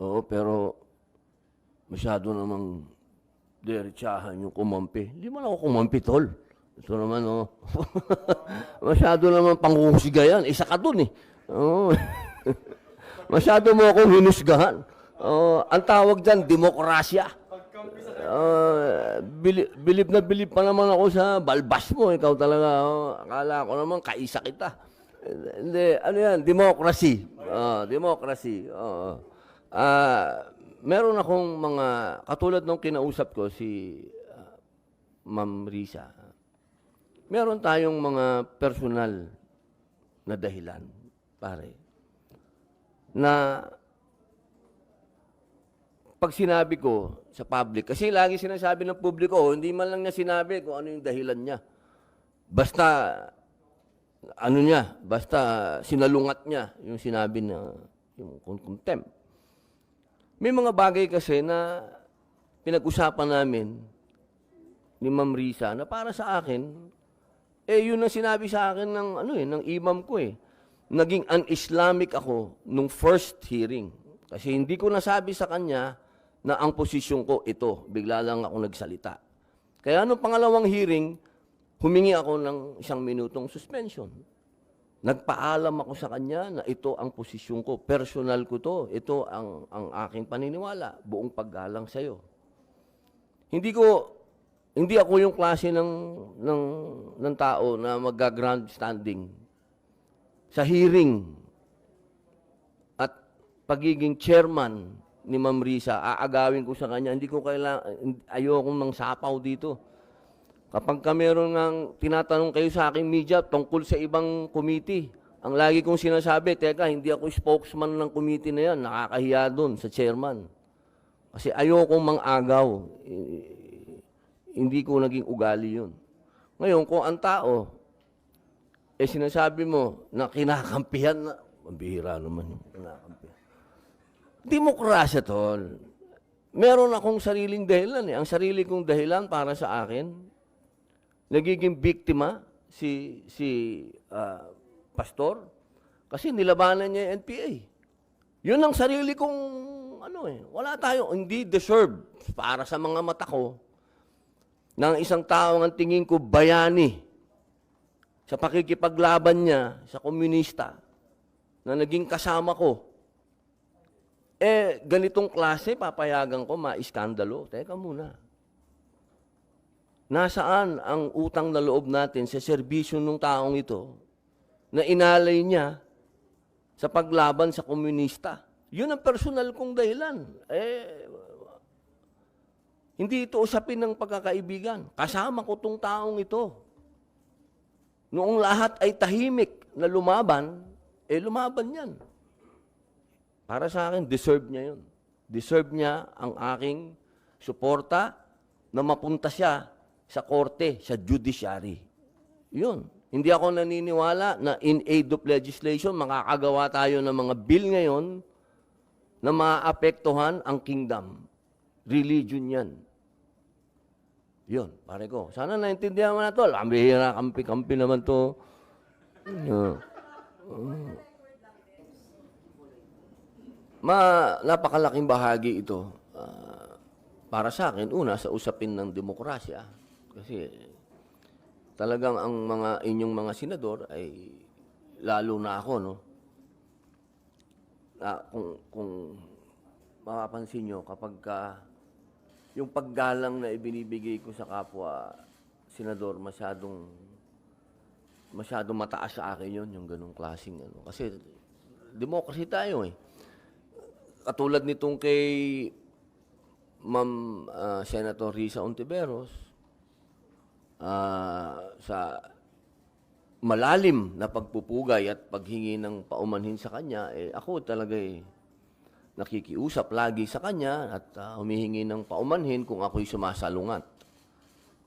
Oo, pero masyado namang diretsahan yung kumampi. Hindi man ako kumampi, tol. Ito naman, oh. Masyado naman panghuhusga yan. Isa ka dun, eh. Oo. Masyado mo akong hinusgahan. Ang tawag dyan, demokrasya. Bilib na bilib pa naman ako sa balbas mo. Ikaw talaga, akala ko naman, kaisa kita. Hindi, ano yan, democracy. Democracy. Meron akong mga, katulad nung kinausap ko si Ma'am Risa, meron tayong mga personal na dahilan, pare, na pag sinabi ko sa public, kasi lagi sinasabi ng publiko, hindi man lang niya sinabi kung ano yung dahilan niya. Basta, basta sinalungat niya yung sinabi na, yung contempt. May mga bagay kasi na pinag-usapan namin ni Ma'am Risa na para sa akin, yun ang sinabi sa akin ng imam ko eh. Naging un-Islamic ako nung first hearing. Kasi hindi ko nasabi sa kanya na ang posisyon ko ito. Bigla lang ako nagsalita. Kaya nung pangalawang hearing, humingi ako ng 1 minutong suspension. Nagpaalam ako sa kanya na ito ang posisyon ko. Personal ko to. Ito ang aking paniniwala. Buong paggalang sa'yo. Hindi ako yung klase ng tao na mag-grandstanding sa hearing at pagiging chairman ni Ma'am Risa. Aagawin ko sa kanya. Hindi ko ayokong mang sapaw dito. Kapag meron ng tinatanong kayo sa aking media tungkol sa ibang committee, ang lagi kong sinasabi, teka, hindi ako spokesman ng committee na yan, nakakahiya doon sa chairman. Kasi ayokong mang-agaw. Hindi ko naging ugali yun. Ngayon, kung ang tao, sinasabi mo na kinakampihan na, mabihira naman yung kinakampihan. Demokrasya, tol. Meron akong sariling dahilan eh. Ang sarili kong dahilan para sa akin, nagiging biktima si pastor kasi nilabanan niya yung NPA. Yun ang sarili kong wala tayo, hindi deserve para sa mga mata ko ng isang tao ang tingin ko bayani sa pakikipaglaban niya sa komunista na naging kasama ko. Ganitong klase papayagan ko maiskandalo. Teka muna. Nasaan ang utang na loob natin sa serbisyo ng taong ito na inalay niya sa paglaban sa komunista? Yun ang personal kong dahilan. Hindi ito usapin ng pagkakaibigan. Kasama ko tong taong ito. Noong lahat ay tahimik na lumaban, lumaban yan. Para sa akin, deserve niya yun. Deserve niya ang aking suporta na mapunta siya sa korte, sa judiciary. Yun. Hindi ako naniniwala na in aid of legislation, makakagawa tayo ng mga bill ngayon na maapektuhan ang kingdom. Religion yan. Yun, pare ko. Sana naintindihan mo na to. Ang bihira, kampi-kampi naman to. Napakalaking bahagi ito. Para sa akin, una, sa usapin ng demokrasya. Kasi talagang ang inyong mga senador ay lalo na ako, no? Kung mapapansin nyo, kapag yung paggalang na ibinibigay ko sa kapwa senador, masyadong mataas sa akin yun, yung ganong klaseng Kasi democracy tayo eh. Katulad nitong kay Ma'am Senator Risa Ontiveros, sa malalim na pagpupugay at paghingi ng paumanhin sa kanya, ako talaga nakikiusap lagi sa kanya at humihingi ng paumanhin kung ako'y sumasalungat.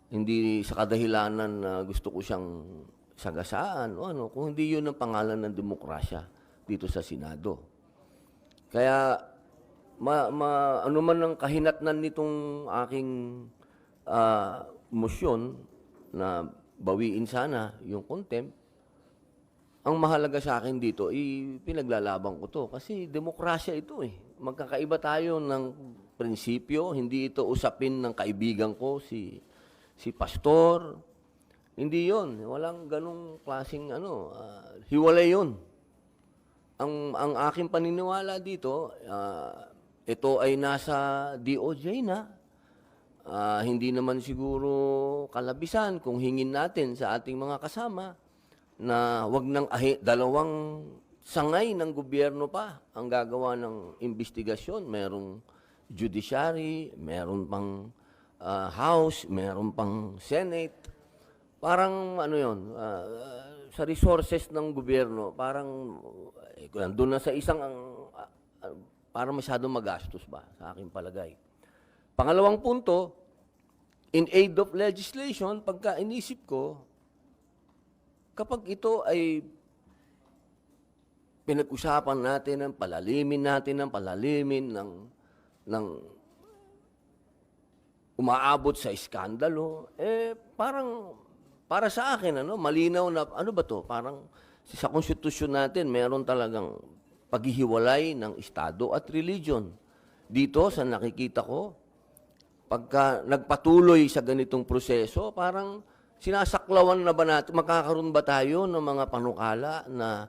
Hindi sa kadahilanan na gusto ko siyang sagasaan o kung hindi yun ang pangalan ng demokrasya dito sa Senado. Kaya ano man ang kahinatnan nitong aking motion na bawiin sana yung contempt, ang mahalaga sa akin dito, pinaglalaban ko to. Kasi demokrasya ito eh. magkakaiba tayo ng prinsipyo. Hindi ito usapin ng kaibigan ko, si pastor. Hindi yon. Walang ganong klaseng hiwalay yon. Ang aking paniniwala dito, ito ay nasa DOJ na. Hindi naman siguro kalabisan kung hingin natin sa ating mga kasama na wag nang dalawang sangay ng gobyerno pa ang gagawa ng investigasyon. Merong judiciary, meron pang House, meron pang Senate. Parang sa resources ng gobyerno, parang nandun na sa isang parang masyadong magastos ba sa aking palagay. Pangalawang punto, in aid of legislation, pagka inisip ko, kapag ito ay pinag-usapan natin ng palalimin ng umaabot sa iskandalo, parang para sa akin, malinaw na, ba to? Parang sa konstitusyon natin, meron talagang paghihiwalay ng Estado at religion. Dito, sa nakikita ko, pagka nagpatuloy sa ganitong proseso, parang sinasaklawan na ba natin, makakaroon ba tayo ng mga panukala na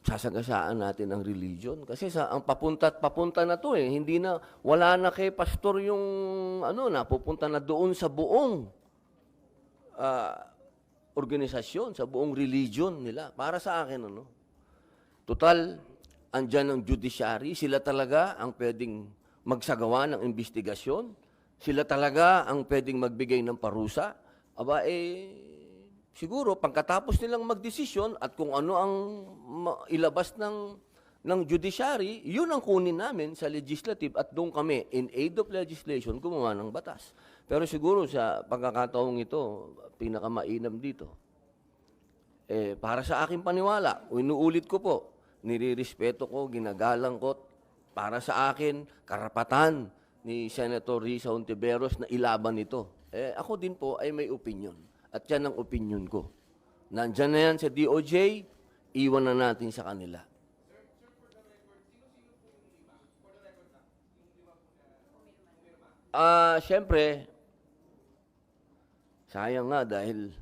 sasagasaan natin ang religion? Kasi ang papunta na to hindi na, wala na kay pastor yung, napupunta na doon sa buong organisasyon, sa buong religion nila. Para sa akin, total, andyan ang judiciary, sila talaga ang pwedeng magsagawa ng investigasyon. Sila talaga ang pwedeng magbigay ng parusa. Siguro, pagkatapos nilang magdesisyon at kung ano ang ilabas ng judiciary, yun ang kunin namin sa legislative at doon kami, in aid of legislation, gumawa ng batas. Pero siguro sa pagkakataong ito, pinakamainam dito. Para sa aking paniwala, inuulit ko po, nirirespeto ko, ginagalang ko, para sa akin, karapatan ni Senator Risa Hontiveros na ilaban ito. Ako din po ay may opinion. At yan ang opinion ko. Nandyan na yan sa DOJ, iwan na natin sa kanila. Siyempre, sayang nga dahil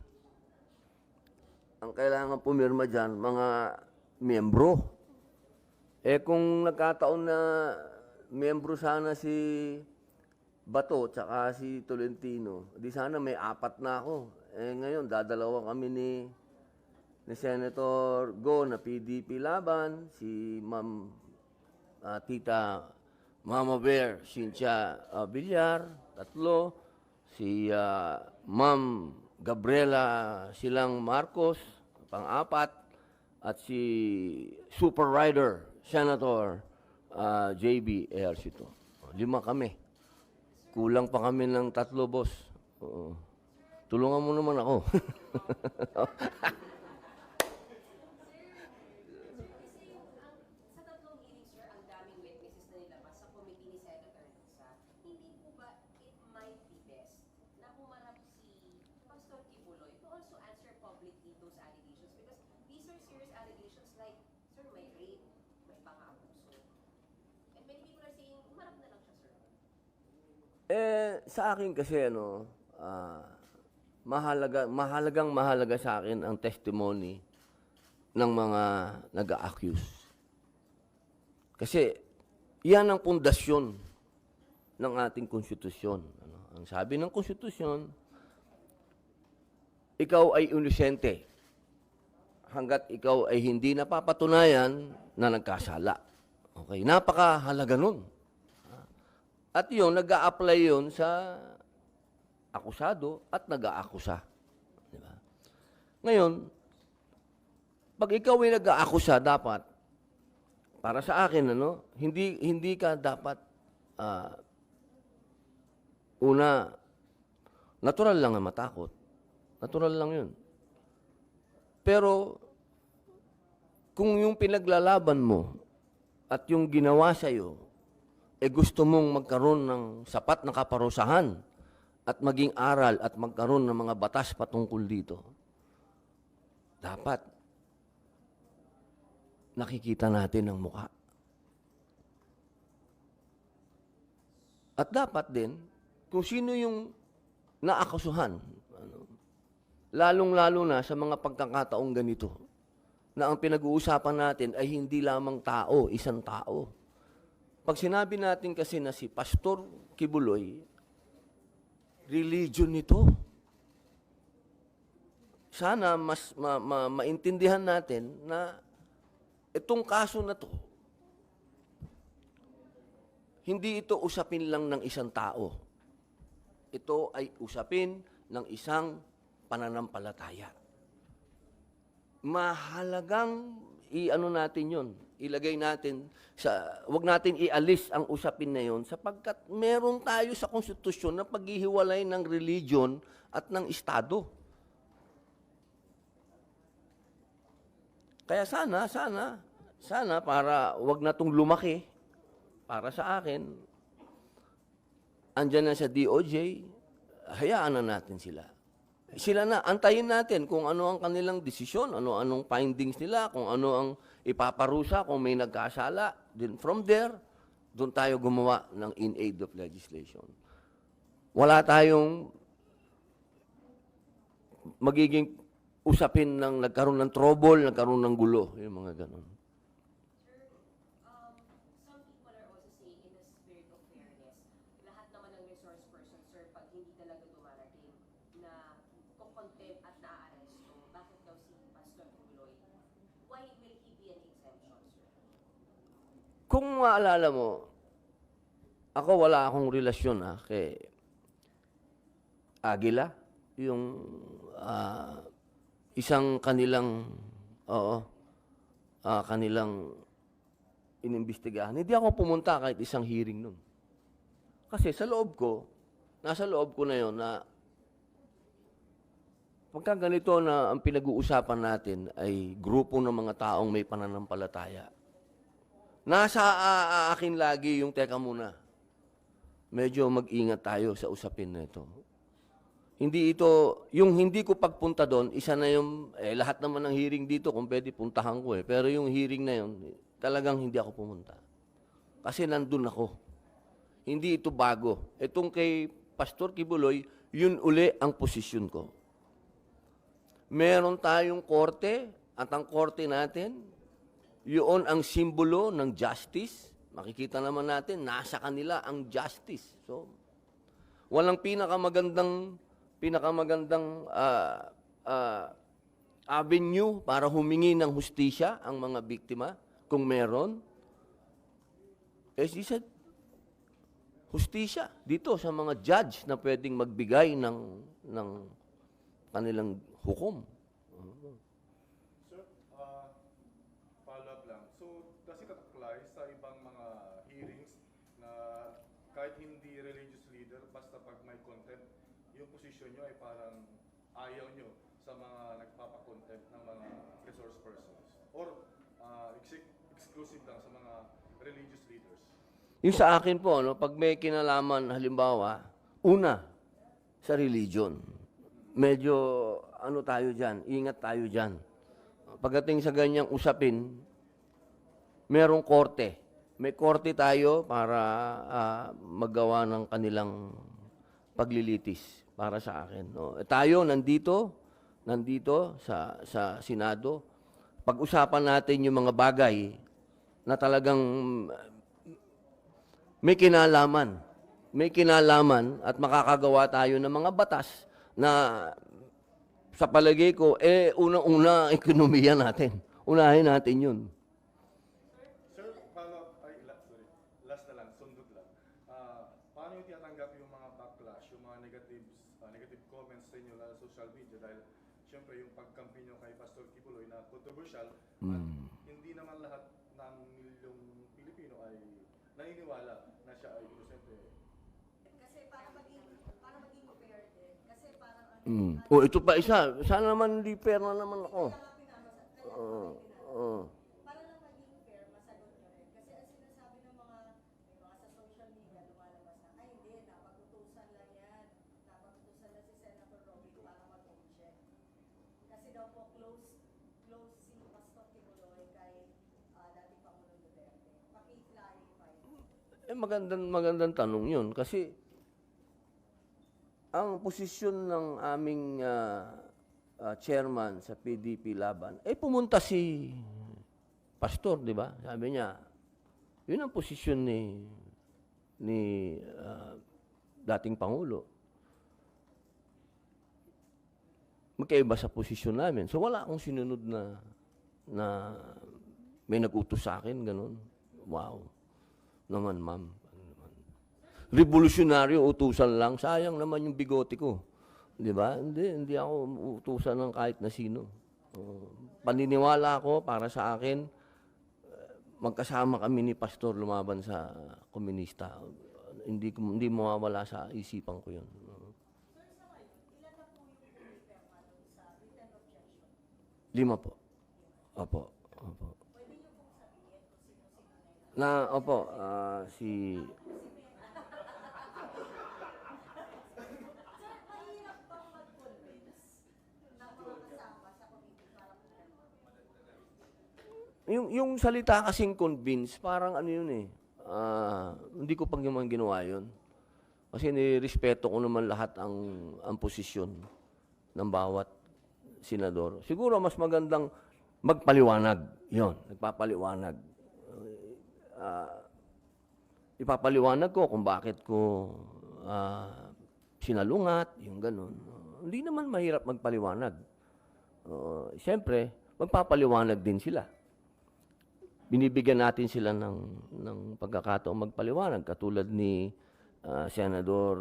ang kailangan pumirma dyan, mga miyembro. Kung nagkataon na miyembro sana si Bato tsaka si Tolentino, di sana may 4 na ako. Ngayon, dadalawa kami ni Senator Go na PDP laban, si Ma'am Tita Mama Bear, Cynthia Villar, 3, si Ma'am Gabriela Silang Marcos, pang-4, at si Super Rider, Senator JB Ejercito. 5 kami. Kulang pa kami ng 3, boss. Tulungan mo naman ako. Sa akin kasi mahalagang sa akin ang testimony ng mga nag-a-accuse. Kasi yan ang pundasyon ng ating konstitusyon. Ang sabi ng konstitusyon, ikaw ay inosente hanggat ikaw ay hindi napapatunayan na nagkasala. Okay, napakahalaga nun. At yun, nag-a-apply yun sa akusado at nag-aakusa. Diba? Ngayon, pag ikaw ay nag-aakusa, dapat, para sa akin, hindi ka dapat, una, natural lang na matakot. Natural lang yun. Pero, kung yung pinaglalaban mo at yung ginawa sa'yo, gusto mong magkaroon ng sapat na kaparusahan at maging aral at magkaroon ng mga batas patungkol dito, dapat nakikita natin ang mukha. At dapat din, kung sino yung naakasuhan, lalong-lalo na sa mga pagkakataong ganito, na ang pinag-uusapan natin ay hindi lamang tao, isang tao. Pag sinabi natin kasi na si Pastor Kibuloy, religion nito. Sana mas maintindihan natin na itong kaso na to, hindi ito usapin lang ng isang tao. Ito ay usapin ng isang pananampalataya. Mahalagang i-ano natin yon, ilagay natin sa, wag natin ialis ang usapin na yon sapagkat meron tayo sa konstitusyon na paghihiwalay ng religion at ng estado. Kaya sana para wag na tong lumaki para sa akin, andyan na sa DOJ, hayaan na natin sila. Sila na, antayin natin kung ano ang kanilang desisyon, anong findings nila, kung ano ang ipaparusa, kung may nagkasala. Then from there, doon tayo gumawa ng in aid of legislation. Wala tayong magiging usapin ng nagkaroon ng trouble, nagkaroon ng gulo, yung mga ganon. Some people are also saying in the spirit of fairness, lahat naman ng resource person, sir, pag hindi talaga dumarating na kukontempt at naaaresto, bakit daw si Pastor Kibuloy? Why will he be an exemption, sir? Kung maalala mo, ako wala akong relasyon kay Aguila, yung isang kanilang, kanilang inimbestigahan. Hindi ako pumunta kahit isang hearing nun. Kasi sa loob ko, nasa loob ko na yon na pagka ganito na ang pinag-uusapan natin ay grupo ng mga taong may pananampalataya. Nasa akin lagi yung teka muna. Medyo mag-ingat tayo sa usapin na ito. Hindi ito, yung hindi ko pagpunta doon, isa na yung, lahat naman ng hearing dito, kung pwede puntahan ko Pero yung hearing na yun, talagang hindi ako pumunta. Kasi nandun ako. Hindi ito bago. Itong kay Pastor Kibuloy, yun uli ang posisyon ko. Meron tayong korte, at ang korte natin, yun ang simbolo ng justice. Makikita naman natin, nasa kanila ang justice. So, walang pinakamagandang avenue para humingi ng hustisya ang mga biktima, kung meron. As he said, hustisya dito sa mga judge na pwedeng magbigay ng kanilang hukom. Sir, follow-up lang. So, does it apply sa ibang mga hearings na kahit hindi religious leader, basta pag may content, yung position nyo ay parang ayaw nyo sa mga nagpapakontent ng mga resource persons? Or exclusive lang sa mga religious leaders? Yung sa akin po, pag may kinalaman, halimbawa, una, sa religion. Medyo, tayo dyan, ingat tayo dyan. Pagdating sa ganyang usapin, merong korte. May korte tayo para magawa ng kanilang paglilitis para sa akin. Tayo nandito sa Senado, pag-usapan natin yung mga bagay na talagang may kinalaman at makakagawa tayo ng mga batas na sa palagay ko, unang-una ekonomiya natin. Unahin natin yun. Sir, last na lang, sundot lang. Paano yung tinatanggap yung mga backlash, yung mga negative comments sa inyo sa social media? Dahil, syempre, yung pagkampi nyo kay Pastor Kibuloy na controversial, at hindi naman lahat ng milyong Pilipino ay naniniwala na siya ay inosente. Kasi para maging fair din, kasi parang Ito pa isa. Sana naman hindi fair na naman ako. para lang maging fair, masagot nyo rin. Kasi ang sinasabi ng mga sa social media, lumalabas na, ay hindi, napagutusan lang yan. Napagutusan na si Senator Robby para mag-check. Kasi daw po close si Pastor Kibuloy kay dating Pangulong Duterte. Paki-clarify. magandang tanong yun. Kasi, ang posisyon ng aming chairman sa PDP Laban, pumunta si Pastor, di ba? Sabi niya, yun ang posisyon ni dating Pangulo. Magkaiba sa posisyon namin. So wala akong sinunod na may nag-utos sa akin, ganun. Wow. Naman, ma'am. Revolusyonaryo, utusan lang. Sayang naman yung bigote ko. Di ba? Hindi ako utusan ng kahit na sino. Paniniwala ako para sa akin, magkasama kami ni Pastor lumaban sa komunista. Hindi mawawala sa isipan ko yun. Sir, sa ngayon, ilan na po yung pumipirma doon sa written objection? 5 po. Opo. Pwede niyo pong sabihin kung sino-sino na yun? Opo, si... Sir, mahirap bang mag-convince ng mga kasama sa committee para pumipirma? Yung salita kasing convince, parang ano yun hindi ko pang naman ginawa yun. Kasi nirespeto ko naman lahat ang posisyon ng bawat senador. Siguro mas magandang magpaliwanag. Yun, nagpapaliwanag. Ipapaliwanag ko kung bakit ko sinalungat, yung ganun. Hindi naman mahirap magpaliwanag. Siyempre, magpapaliwanag din sila. Binibigyan natin sila ng pagkakataong magpaliwanag. Katulad ni Senador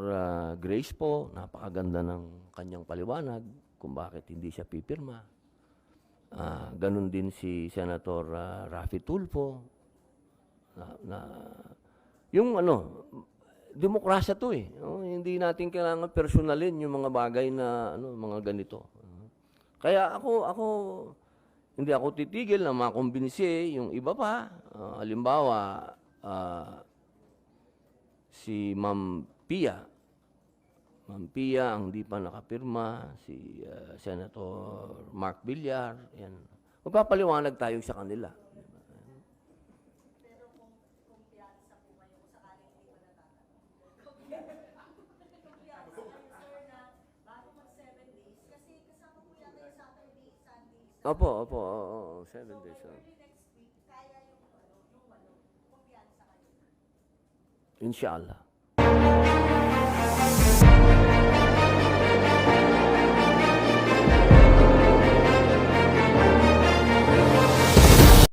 Grace po, napakaganda ng kanyang paliwanag kung bakit hindi siya pipirma. Ganun din si Senator Raffy Tulfo. Yung demokrasya to hindi natin kailangan personalin yung mga bagay na mga ganito. Kaya ako hindi ako titigil na makumbinsi yung iba pa. Halimbawa, si Ma'am Pia. Ma'am Pia ang di pa nakapirma, si Senator Mark Villar, yan. Magpapaliwanag tayo sa kanila. Pero kung kumpiyansa po kayo, kung sakaling hindi pa natatanong. Kumpiyansa kayo, sir, na bago mag 7 days, kasi kasama po yata yung Saturday, Sunday, Opo, 7 days. so early next week, kaya yung walo, kumpiyansa kayo. Inshallah.